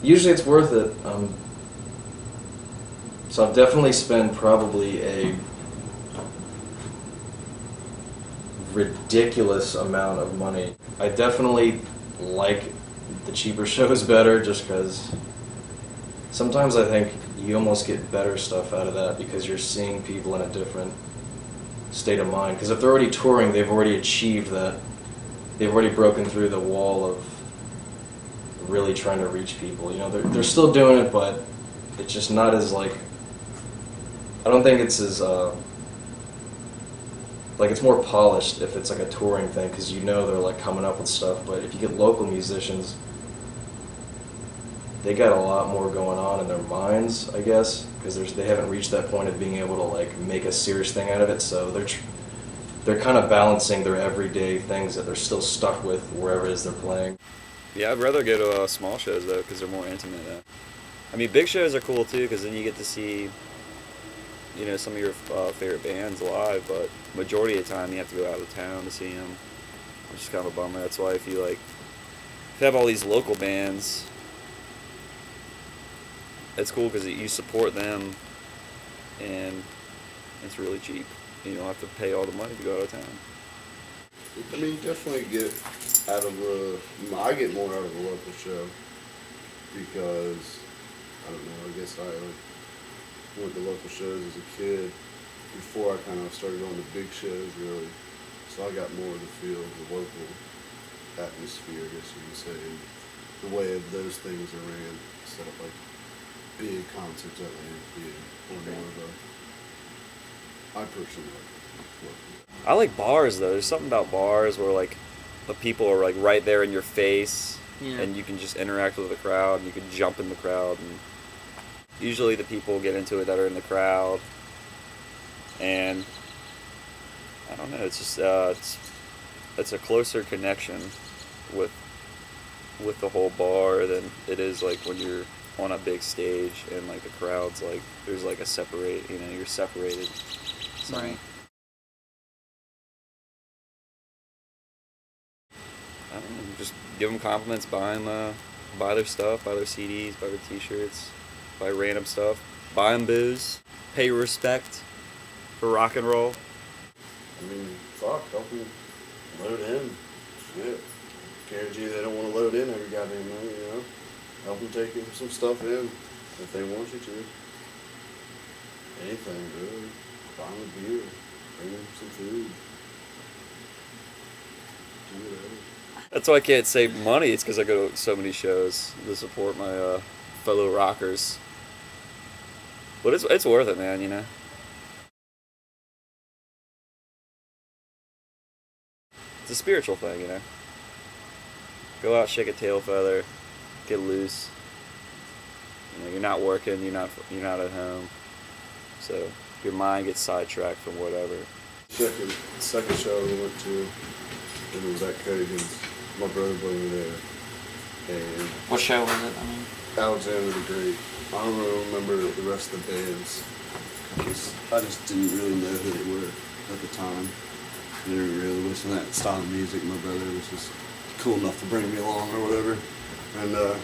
Usually it's worth it. So I've definitely spent probably a ridiculous amount of money. I definitely like the cheaper shows better just because sometimes I think you almost get better stuff out of that because you're seeing people in a different state of mind. Because if they're already touring, they've already achieved that. They've already broken through the wall of really trying to reach people. You know, they're still doing it, but it's just not as like. I don't think it's as like it's more polished if it's like a touring thing because you know they're like coming up with stuff. But if you get local musicians, they got a lot more going on in their minds, I guess, because they haven't reached that point of being able to like make a serious thing out of it. So they're kind of balancing their everyday things that they're still stuck with wherever it is they're playing. Yeah, I'd rather go to small shows though because they're more intimate. I mean, big shows are cool too because then you get to see, you know, some of your favorite bands live. But majority of the time, you have to go out of town to see them, which is kind of a bummer. That's why if you have all these local bands, it's cool because you support them, and it's really cheap. You don't have to pay all the money to go out of town. I mean, you definitely get out of I get more out of a local show because, I don't know, I guess I went to local shows as a kid before I kind of started going to big shows, really. So I got more of the feel of the local atmosphere, I guess you can say, and the way of those things are ran instead of like big concerts at Amphitheater or more of I personally like local. I like bars though. There's something about bars where like the people are like right there in your face, and you can just interact with the crowd. And you can jump in the crowd, and usually the people get into it that are in the crowd. And I don't know. It's just it's a closer connection with the whole bar than it is like when you're on a big stage and like the crowd's like there's like a separate. You know, you're separated. So, Right. I don't know, just give them compliments, buy their stuff, buy their CDs, buy their T-shirts, buy random stuff, buy them booze, pay respect for rock and roll. I mean, fuck, help them load in. Shit. Guarantee they don't want to load in every goddamn night, you know? Help them take some stuff in if they want you to. Anything, really. Buy them a beer. Bring them some food. Do whatever. That's why I can't save money. It's because I go to so many shows to support my fellow rockers. But it's worth it, man. You know. It's a spiritual thing, you know. Go out, shake a tail feather, get loose. You know, you're not working. You're not at home. So your mind gets sidetracked from whatever. Second show we went to, it was at Cogan's. My brother brought me there. And What show was it? I mean, Alexander the Great. I don't really remember the rest of the bands. I just didn't really know who they were at the time. I didn't really listen to that style of music. My brother was just cool enough to bring me along or whatever. And I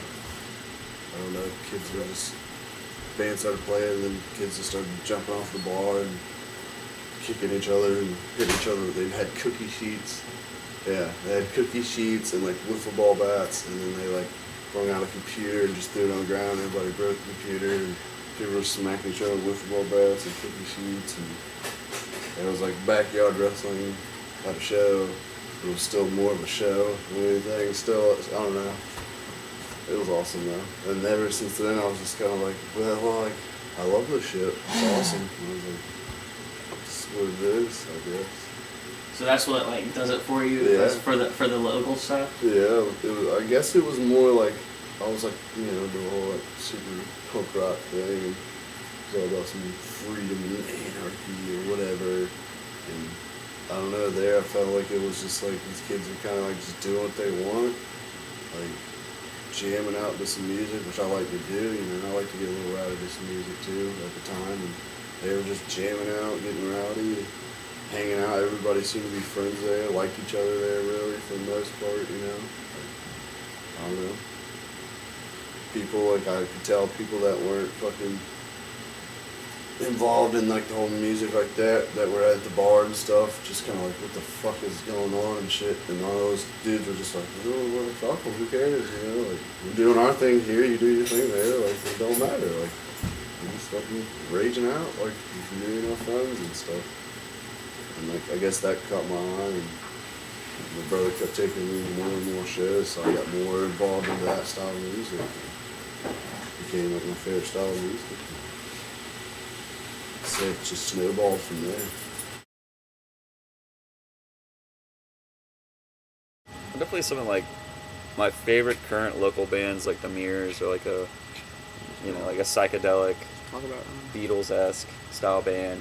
don't know, kids were just, band started playing and then kids just started jumping off the bar and kicking each other and hitting each other. They had cookie sheets. Yeah, they had cookie sheets and like wiffle ball bats, and then they like brought out a computer and just threw it on the ground. And everybody broke the computer, and people were smacking each other with wiffle ball bats and cookie sheets, and it was like backyard wrestling at a show. It was still more of a show than anything. Still, I don't know. It was awesome though, and ever since then I was just kind of like, well, like I love this shit. It's awesome. And I was like, this is what it is, I guess. so that's what like does it for you. Yeah. For the local stuff. Yeah, I guess it was more like, I was like, you know, the whole like super punk rock thing, and it was all about some freedom and anarchy or whatever, and I don't know, there I felt like it was just like these kids are kind of like just doing what they want, like jamming out to some music, which I like to do, you know, I like to get a little rowdy to some music too at the time, and they were just jamming out, getting rowdy, hanging out. Everybody seemed to be friends there, liked each other there really for the most part, you know. I don't know. people, like I could tell people that weren't fucking involved in like the whole music like that were at the bar and stuff, just kind of like, what the fuck is going on and shit. And all those dudes were just like, oh, well, fuck, well, who cares, you know, like, we're doing our thing here, you do your thing there, like, it don't matter, like, we're just fucking raging out, like, me and our friends and stuff. And like, I guess that caught my eye, and my brother kept taking me to more and more shows, so I got more involved in that style of music. It became like my favorite style of music. So it just snowballed from there. Definitely something like my favorite current local bands, like the Mirrors, or like a, you know, like a psychedelic, Talk about Beatles-esque style band,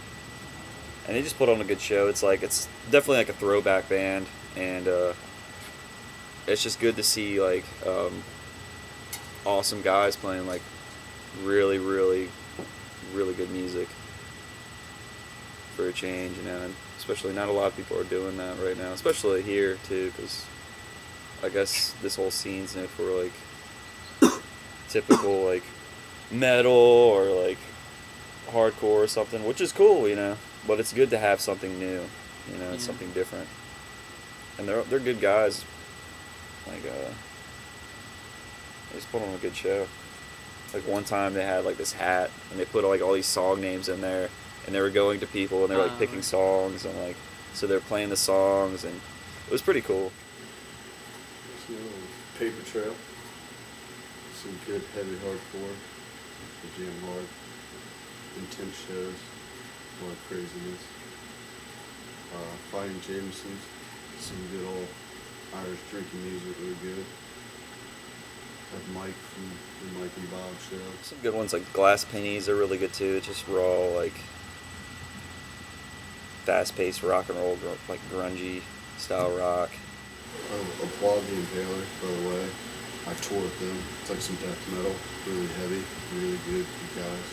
and they just put on a good show. It's definitely like a throwback band, and it's just good to see like awesome guys playing like really, really, really good music for a change, you know, and especially not a lot of people are doing that right now, especially here too, because I guess this whole scene's known for like typical like metal or like hardcore or something, which is cool, you know, but it's good to have something new, you know, it's something different, and they're good guys, like they just put on a good show. Like one time they had like this hat and they put like all these song names in there, and they were going to people and they were like picking songs, and like, so they're playing the songs, and it was pretty cool. Paper Trail. Some good heavy hardcore. The jam hard. Intense shows. A lot of craziness. Fighting Jameson's. Some good old Irish drinking music, really good. Have Mike from the Mike and Bob show. Some good ones like Glass Pennies are really good too. Just raw, like fast-paced rock and roll, like grungy style rock. Applaud the Impaler, by the way. I toured with them. It's like some death metal, really heavy, really good guys.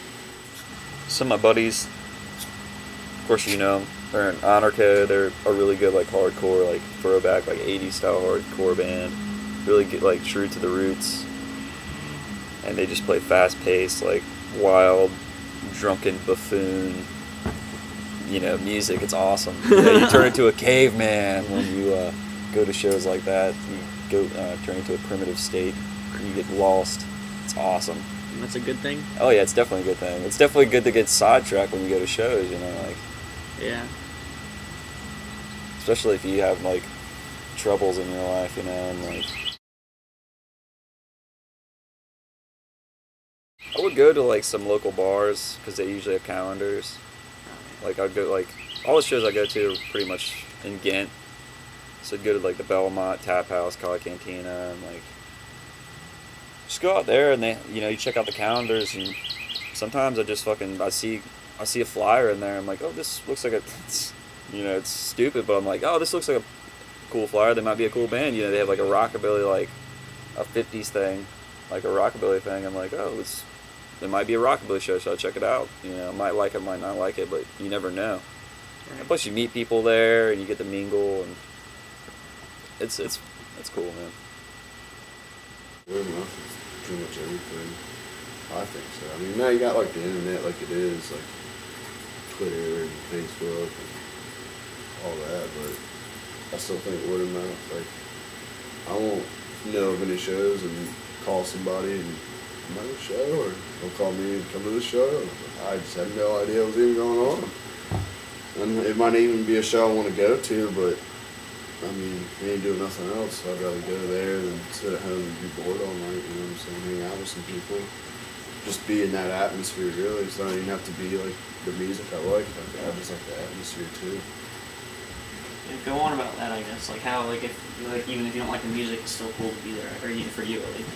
Some of my buddies, of course you know them, they're in Honor Code. They're a really good like hardcore, like throwback, like 80s style hardcore band. Really good, like true to the roots. And they just play fast-paced, like wild, drunken buffoon, you know, music. It's awesome. You turn into a caveman when you go to shows like that. You go turn into a primitive state. You get lost. It's awesome. And that's a good thing? Oh yeah, it's definitely a good thing. It's definitely good to get sidetracked when you go to shows, you know, like. Yeah. Especially if you have like troubles in your life, you know, and like. I would go to like some local bars because they usually have calendars. Like I'd go like all the shows I go to are pretty much in Ghent, so I'd go to like the Belmont, Tap House, Cali Cantina, and like just go out there and they, you know, you check out the calendars, and sometimes I see a flyer in there. I'm like, oh, this looks like you know, it's stupid, but I'm like, oh, this looks like a cool flyer. They might be a cool band. You know, they have like a rockabilly, like a 50s thing, like a rockabilly thing. I'm like, oh, there might be a rockabilly show, so I'll check it out. You know, might like it, might not like it, but you never know. Right. And plus, you meet people there, and you get to mingle, and it's cool, man. Good enough. It's pretty much everything. I think so. I mean, now you got like the internet, like it is, like Twitter and Facebook and all that, but I still think word of mouth. Like, I won't know of any shows and call somebody and come to the show, or they'll call me and come to the show. I just had no idea what was even going on. And it might even be a show I want to go to, but I mean, we ain't doing nothing else, so I'd rather go there than sit at home and be bored all night, you know what I'm saying? Hang out with some people. Just be in that atmosphere, really. So I don't even have to be like the music I like. I just like the atmosphere too. Yeah, go on about that, I guess. Like how, like if, like even if you don't like the music, it's still cool to be there, or even for you at least.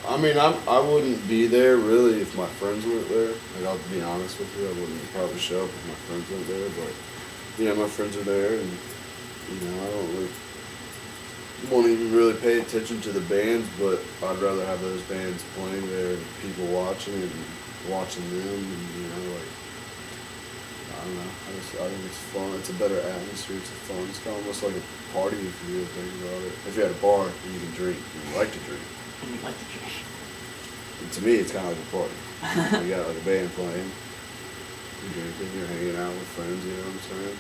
I mean, I wouldn't be there really if my friends weren't there. Like, I'll be honest with you, I wouldn't probably show up if my friends weren't there. But you know, my friends are there, and you know, I don't really won't even really pay attention to the bands, but I'd rather have those bands playing there and people watching and watching them, and you know, like don't know. I think it's fun. It's a better atmosphere. It's fun. It's kind of almost like a party if you really think about it. If you're at a bar and you can drink, and you like to drink. And you like to drink. And to me, it's kind of like a party. You got like a band playing. You're drinking. You're hanging out with friends. You know what I'm saying?